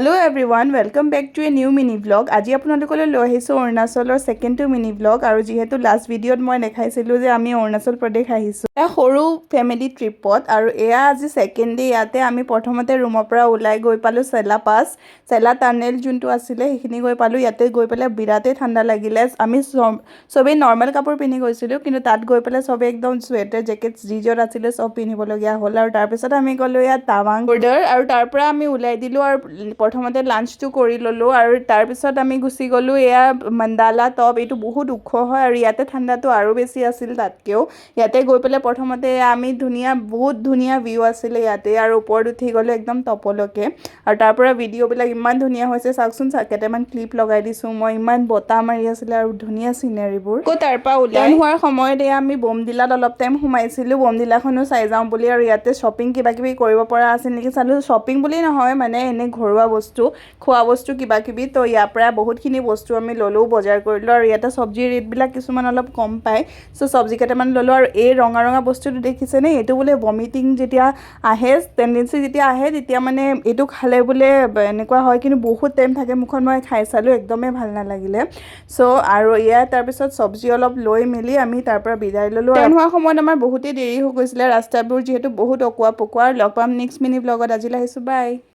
Hello everyone, welcome back to a new mini vlog. আজি আপোনালোকলৈ লৈ আহিছো অৰুণাচলৰ সেকেন্ড টু মিনি vlog আৰু যেহেতু লাষ্ট ভিডিঅত মই দেখাইছিলো যে আমি অৰুণাচল প্ৰদেশ আহিছো এটা সৰু ফ্যামিলি ট্ৰিপত আৰু এয়া আজি সেকেন্ড ডে ইয়াতে আমি প্ৰথমতে ৰুমৰ পৰা ওলাই গৈ পালো চেলা পাস চেলা টানেল যোনটো আছিল সেইখিনি গৈ পালো ইয়াতে গৈ পেলাই বিৰাতে ঠাণ্ডা লাগিলে আমি সবে নৰ্মাল কাপোৰ পিন্ধি গৈছিলো কিন্তু তাত গৈ পেলাই সবে একদম সোয়েটাৰ জেকেট জিজৰ আছিল সব পিন্ধিব লগিয়া হ'ল আৰু তাৰ পিছত আমি গলো ইয়া টাৱাং বৰ্ডাৰ আৰু তাৰ পৰা আমি ওলাই দিলো আৰু প্ৰথমতে লাঞ্চটো কৰি ললো আৰু তাৰ পিছত আমি গুছি গলো এয়া মন্দালা টপ এটো বহুত উখ হয় আৰু ইয়াতে ঠাণ্ডাটো আৰু বেছি আছিল তাতকেও ইয়াতে গৈ পেলে প্ৰথমতে আমি বহুত ধুনিয়া ভিউ আছিল ইয়াতে আৰু ওপৰত উঠি গলে একদম টপলকে আৰু তাৰ পৰা ভিডিও বিলাক ইমান ধুনিয়া হৈছে চাকচোন কেটামান ক্লিপ লগাই দিছো মই ইমান বতা মাৰি আছিল আৰু ধুনিয়া সিনাৰীবোৰ কো তাৰ পৰা ওলাই হোৱাৰ সময়তে আমি বমদিলাত অলপ টাইম সোমাইছিলো বমদিলাখনো চাই যাওঁ বুলি আৰু ইয়াতে শপিং কিবা কিবি কৰিব পৰা আছিল নেকি চালো শপিং বুলি নহয় মানে এনে ঘৰুৱা বস্তু খোৱা বস্তু কিবা কিবি তো ইয়াৰ পৰা বহুতখিনি বস্তু আমি ললো বজাৰ কৰিলো আৰু ইয়াতে সবজি ৰেট বিলাক কিছুমান অলপ কম পায় সো সবজি কেটামান ললো আৰু এই ৰঙা ৰঙা বস্তুটো দেখিছে নে এটো বোলে ভমিটিং যেতিয়া আহে টেন্ডেন্সি যেতিয়া আহে তেতিয়া মানে এটো খালে বোলে এনেকুৱা হয় কিন্তু বহুত টাইম থাকে মুখন মই খাই চালো একদমই ভাল নালাগিলে সো আৰু ইয়াৰ তাৰ পিছত সবজি অলপ লৈ মিলি আমি তাৰ পৰা বিদায় ললো আৰু হোৱা সময়ত আমাৰ বহুতে দেৰি হৈ গৈছিল ৰাস্তাবোৰ যেহেতু বহুত অকুৱা পকুৱাৰ লগ পাম নেক্সট মিনি ব্লগত আজিলৈ আহিছো বাই